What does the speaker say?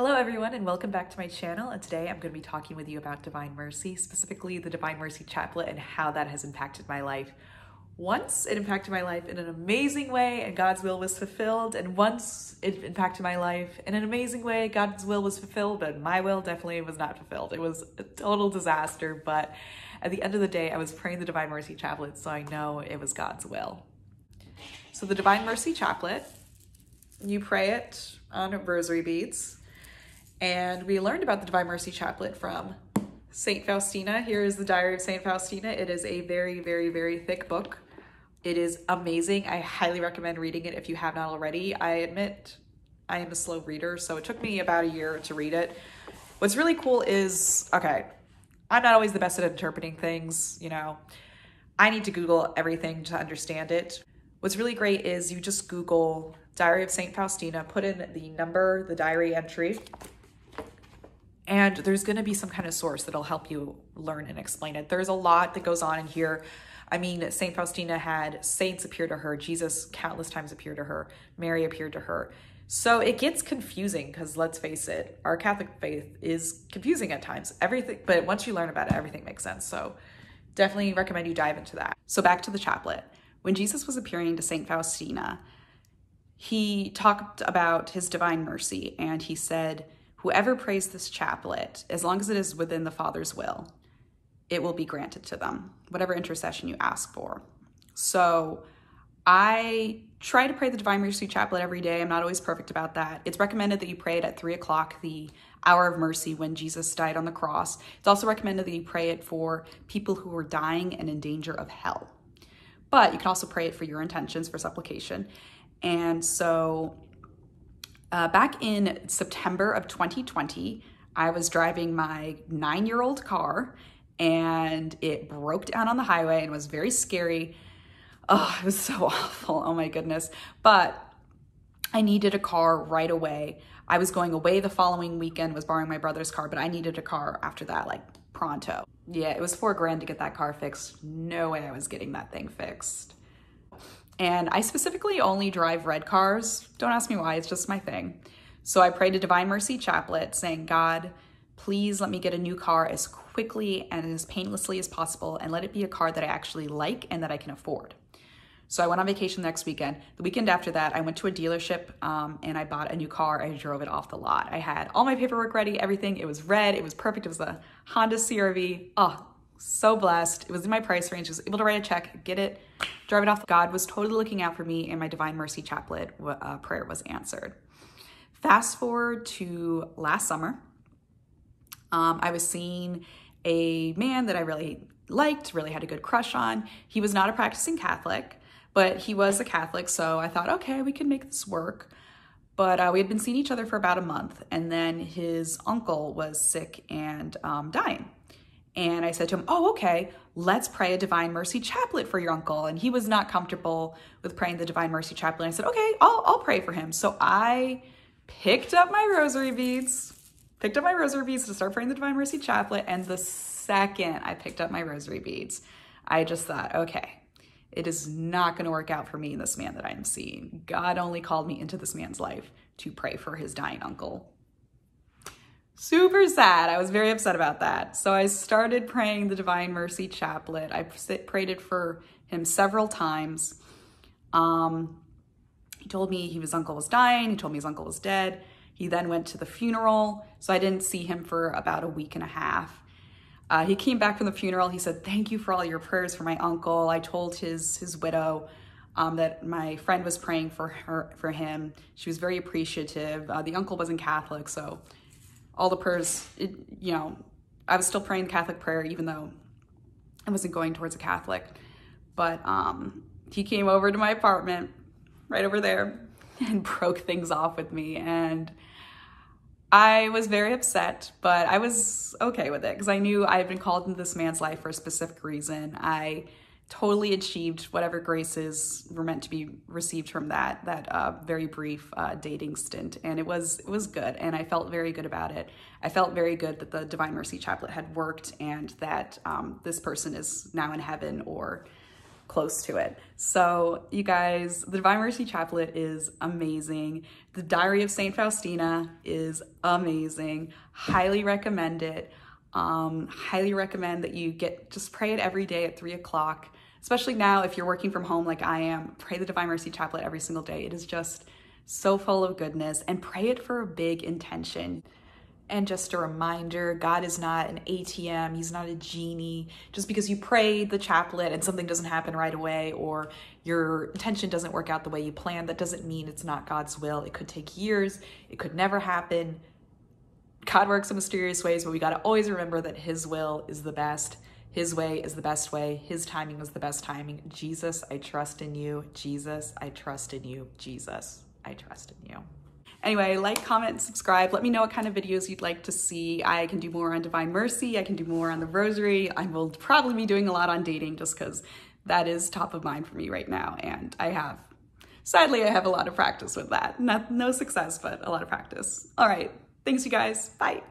Hello everyone and welcome back to my channel, and today I'm going to be talking with you about Divine Mercy, specifically the Divine Mercy Chaplet and how that has impacted my life. Once it impacted my life in an amazing way and God's will was fulfilled, and once it impacted my life in an amazing way, God's will was fulfilled, but my will definitely was not fulfilled. It was a total disaster, but at the end of the day, I was praying the Divine Mercy Chaplet, so I know it was God's will. So the Divine Mercy Chaplet, you pray it on rosary beads. And we learned about the Divine Mercy Chaplet from Saint Faustina. Here is the Diary of Saint Faustina. It is a very, very, very thick book. It is amazing. I highly recommend reading it if you have not already. I admit I am a slow reader, so it took me about a year to read it. What's really cool is, okay, I'm not always the best at interpreting things, you know. I need to Google everything to understand it. What's really great is you just Google Diary of Saint Faustina, put in the number, the diary entry, and there's going to be some kind of source that'll help you learn and explain it. There's a lot that goes on in here. I mean, Saint Faustina had saints appear to her. Jesus countless times appeared to her. Mary appeared to her. So it gets confusing because, let's face it, our Catholic faith is confusing at times. Everything, but once you learn about it, everything makes sense. So definitely recommend you dive into that. So back to the chaplet. When Jesus was appearing to Saint Faustina, he talked about his divine mercy, and he said, "Whoever prays this chaplet, as long as it is within the Father's will, it will be granted to them, whatever intercession you ask for." So I try to pray the Divine Mercy Chaplet every day. I'm not always perfect about that. It's recommended that you pray it at 3 o'clock, the hour of mercy when Jesus died on the cross. It's also recommended that you pray it for people who are dying and in danger of hell. But you can also pray it for your intentions, for supplication. And so back in September of 2020, I was driving my 9-year-old car and it broke down on the highway and was very scary. Oh, it was so awful. Oh my goodness. But I needed a car right away. I was going away the following weekend, was borrowing my brother's car, but I needed a car after that, like pronto. Yeah, it was $4,000 to get that car fixed. No way I was getting that thing fixed. And I specifically only drive red cars. Don't ask me why, it's just my thing. So I prayed a Divine Mercy Chaplet saying, "God, please let me get a new car as quickly and as painlessly as possible, and let it be a car that I actually like and that I can afford." So I went on vacation the next weekend. The weekend after that, I went to a dealership and I bought a new car. I drove it off the lot. I had all my paperwork ready, everything. It was red, it was perfect. It was a Honda CR-V. Oh, so blessed. It was in my price range. I was able to write a check, get it, drive it off. God was totally looking out for me, and my Divine Mercy Chaplet prayer was answered. Fast forward to last summer. I was seeing a man that I really liked, really had a good crush on. He was not a practicing Catholic, but he was a Catholic, so I thought, okay, we can make this work. But we had been seeing each other for about a month, and then his uncle was sick and dying. And I said to him, "Oh, okay, let's pray a Divine Mercy Chaplet for your uncle." And he was not comfortable with praying the Divine Mercy Chaplet. And I said, "Okay, I'll pray for him." So I picked up my rosary beads to start praying the Divine Mercy Chaplet. And the second I picked up my rosary beads, I just thought, okay, it is not going to work out for me and this man that I am seeing. God only called me into this man's life to pray for his dying uncle. Super sad. I was very upset about that. So I started praying the Divine Mercy Chaplet. I prayed it for him several times. He told me his uncle was dying. He told me his uncle was dead. He then went to the funeral. So I didn't see him for about a week and a half. He came back from the funeral. He said, "Thank you for all your prayers for my uncle." I told his widow that my friend was praying for him. She was very appreciative. The uncle wasn't Catholic, so all the prayers, I was still praying the Catholic prayer, even though I wasn't going towards a Catholic. But he came over to my apartment right over there and broke things off with me. And I was very upset, but I was okay with it because I knew I had been called into this man's life for a specific reason. I totally achieved whatever graces were meant to be received from that very brief dating stint, and it was good, and I felt very good about it. I felt very good that the Divine Mercy Chaplet had worked, and that this person is now in heaven or close to it. So you guys, the Divine Mercy Chaplet is amazing. The Diary of Saint Faustina is amazing. Highly recommend it. Highly recommend that you just pray it every day at 3 o'clock, especially now if you're working from home like I am. Pray the Divine Mercy Chaplet every single day. It is just so full of goodness, and pray it for a big intention. And just a reminder, God is not an ATM. He's not a genie. Just because you pray the chaplet and something doesn't happen right away, or your intention doesn't work out the way you planned, that doesn't mean it's not God's will. It could take years. It could never happen. God works in mysterious ways, but we got to always remember that his will is the best. His way is the best way. His timing is the best timing. Jesus, I trust in you. Jesus, I trust in you. Jesus, I trust in you. Anyway, like, comment, subscribe. Let me know what kind of videos you'd like to see. I can do more on Divine Mercy. I can do more on the Rosary. I will probably be doing a lot on dating just because that is top of mind for me right now. And sadly, I have a lot of practice with that. No success, but a lot of practice. All right. Thanks, you guys. Bye.